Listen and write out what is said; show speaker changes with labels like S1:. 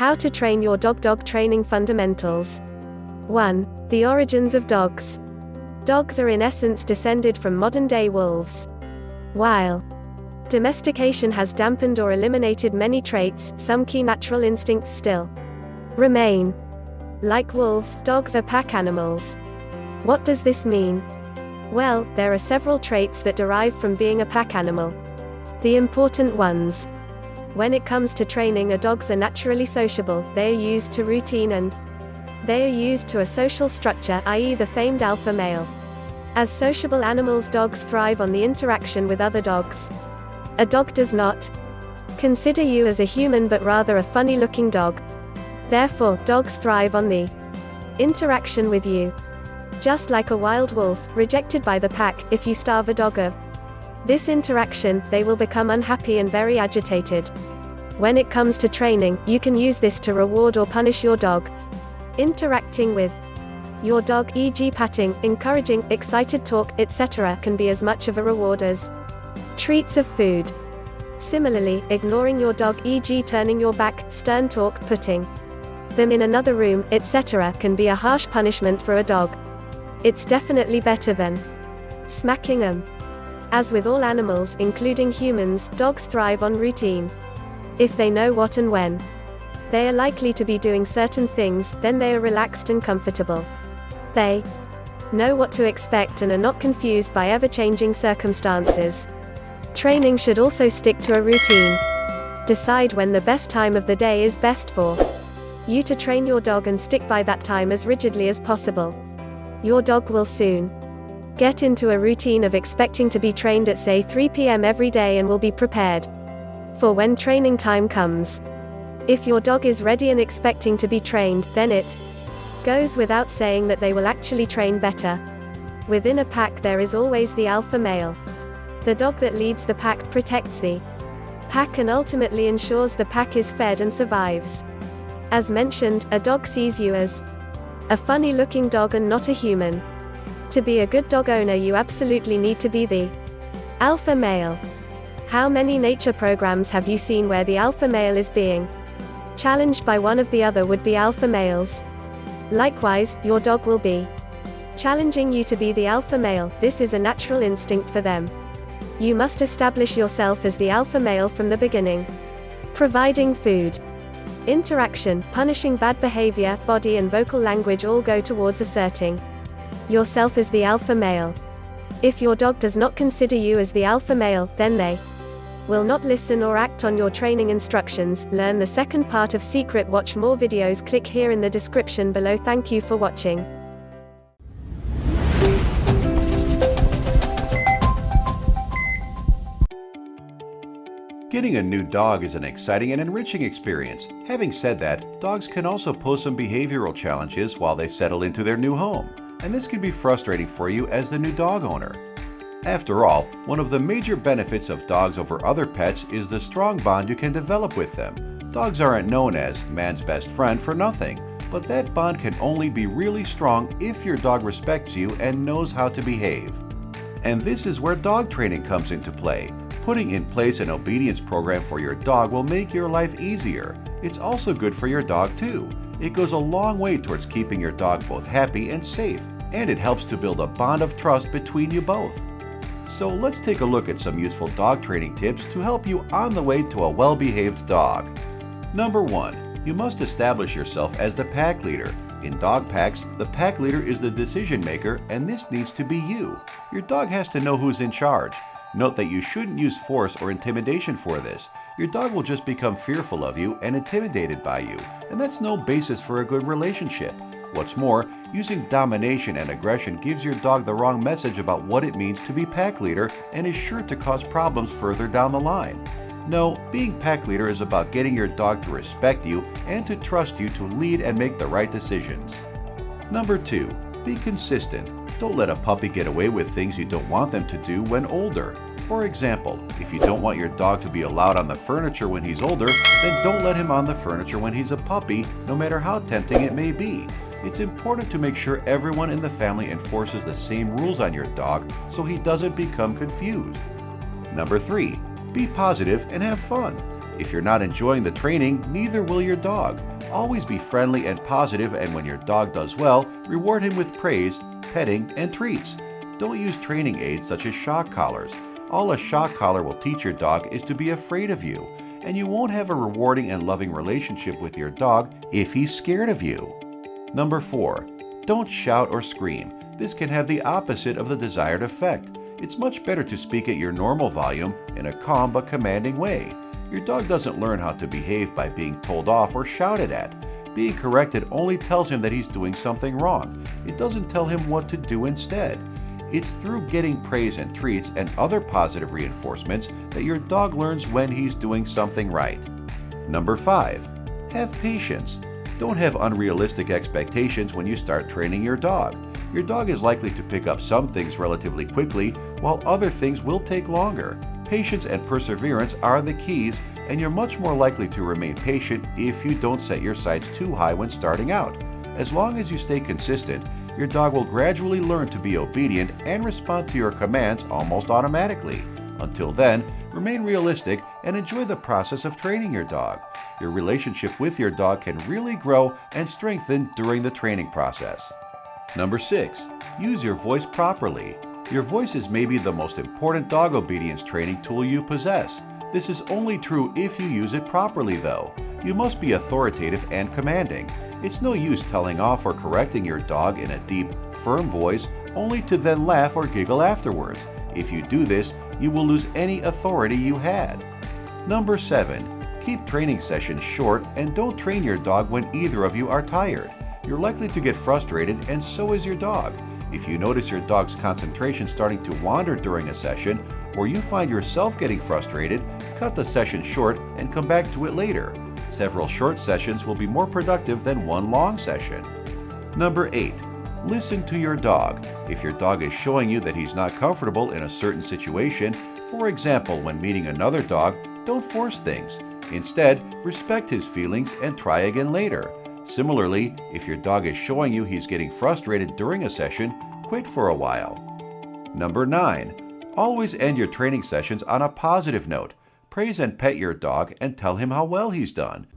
S1: How to train your dog. Dog training fundamentals. 1. The origins of dogs. Dogs are in essence descended from modern-day wolves. While domestication has dampened or eliminated many traits, some key natural instincts still remain. Like wolves, dogs are pack animals. What does this mean? Well, there are several traits that derive from being a pack animal. The important ones. When it comes to training, dogs are naturally sociable, they are used to routine and they are used to a social structure, i.e. the famed alpha male. As sociable animals, dogs thrive on the interaction with other dogs. A dog does not consider you as a human but rather a funny-looking dog. Therefore, dogs thrive on the interaction with you. Just like a wild wolf, rejected by the pack, if you starve a dog of this interaction, they will become unhappy and very agitated. When it comes to training, you can use this to reward or punish your dog. Interacting with your dog, e.g. patting, encouraging, excited talk, etc., can be as much of a reward as treats of food. Similarly, ignoring your dog, e.g. turning your back, stern talk, putting them in another room, etc., can be a harsh punishment for a dog. It's definitely better than smacking them. As with all animals, including humans, dogs thrive on routine. If they know what and when they are likely to be doing certain things, then they are relaxed and comfortable. They know what to expect and are not confused by ever-changing circumstances. Training should also stick to a routine. Decide when the best time of the day is best for you to train your dog and stick by that time as rigidly as possible. Your dog will soon get into a routine of expecting to be trained at say 3 p.m. every day and will be prepared for when training time comes. If your dog is ready and expecting to be trained, then it goes without saying that they will actually train better. Within a pack there is always the alpha male. The dog that leads the pack protects the pack and ultimately ensures the pack is fed and survives. As mentioned, a dog sees you as a funny-looking dog and not a human. To be a good dog owner, you absolutely need to be the alpha male. How many nature programs have you seen where the alpha male is being challenged by one of the other would-be alpha males? Likewise, your dog will be challenging you to be the alpha male. This is a natural instinct for them. You must establish yourself as the alpha male from the beginning. Providing food, interaction, punishing bad behavior, body and vocal language all go towards asserting yourself as the alpha male. If your dog does not consider you as the alpha male, then they will not listen or act on your training instructions. Learn the second part of Secret. Watch more videos. Click here in the description below. Thank you for watching.
S2: Getting a new dog is an exciting and enriching experience. Having said that, dogs can also pose some behavioral challenges while they settle into their new home, and this can be frustrating for you as the new dog owner. After all, one of the major benefits of dogs over other pets is the strong bond you can develop with them. Dogs aren't known as man's best friend for nothing, but that bond can only be really strong if your dog respects you and knows how to behave. And this is where dog training comes into play. Putting in place an obedience program for your dog will make your life easier. It's also good for your dog too. It goes a long way towards keeping your dog both happy and safe, and it helps to build a bond of trust between you both. So let's take a look at some useful dog training tips to help you on the way to a well-behaved dog. Number 1. You must establish yourself as the pack leader. In dog packs, the pack leader is the decision maker, and this needs to be you. Your dog has to know who's in charge. Note that you shouldn't use force or intimidation for this. Your dog will just become fearful of you and intimidated by you, and that's no basis for a good relationship. What's more, using domination and aggression gives your dog the wrong message about what it means to be pack leader and is sure to cause problems further down the line. No, being pack leader is about getting your dog to respect you and to trust you to lead and make the right decisions. Number 2. Be consistent. Don't let a puppy get away with things you don't want them to do when older. For example, if you don't want your dog to be allowed on the furniture when he's older, then don't let him on the furniture when he's a puppy, no matter how tempting it may be. It's important to make sure everyone in the family enforces the same rules on your dog so he doesn't become confused. Number 3. Be positive and have fun. If you're not enjoying the training, neither will your dog. Always be friendly and positive, and when your dog does well, reward him with praise, petting, and treats. Don't use training aids such as shock collars. All a shock collar will teach your dog is to be afraid of you, and you won't have a rewarding and loving relationship with your dog if he's scared of you. Number 4. Don't shout or scream. This can have the opposite of the desired effect. It's much better to speak at your normal volume in a calm but commanding way. Your dog doesn't learn how to behave by being told off or shouted at. Being corrected only tells him that he's doing something wrong. It doesn't tell him what to do instead. It's through getting praise and treats and other positive reinforcements that your dog learns when he's doing something right. Number 5. Have patience. Don't have unrealistic expectations when you start training your dog. Your dog is likely to pick up some things relatively quickly, while other things will take longer. Patience and perseverance are the keys, and you're much more likely to remain patient if you don't set your sights too high when starting out. As long as you stay consistent, your dog will gradually learn to be obedient and respond to your commands almost automatically. Until then, remain realistic and enjoy the process of training your dog. Your relationship with your dog can really grow and strengthen during the training process. Number 6. Use your voice properly. Your voice is maybe the most important dog obedience training tool you possess. This is only true if you use it properly, though. You must be authoritative and commanding. It's no use telling off or correcting your dog in a deep, firm voice only to then laugh or giggle afterwards. If you do this, you will lose any authority you had. Number 7. Keep training sessions short and don't train your dog when either of you are tired. You're likely to get frustrated, and so is your dog. If you notice your dog's concentration starting to wander during a session, or you find yourself getting frustrated, cut the session short and come back to it later. Several short sessions will be more productive than one long session. Number 8. Listen to your dog. If your dog is showing you that he's not comfortable in a certain situation, for example, when meeting another dog, don't force things. Instead, respect his feelings and try again later. Similarly, if your dog is showing you he's getting frustrated during a session, quit for a while. Number 9. Always end your training sessions on a positive note. Praise and pet your dog and tell him how well he's done.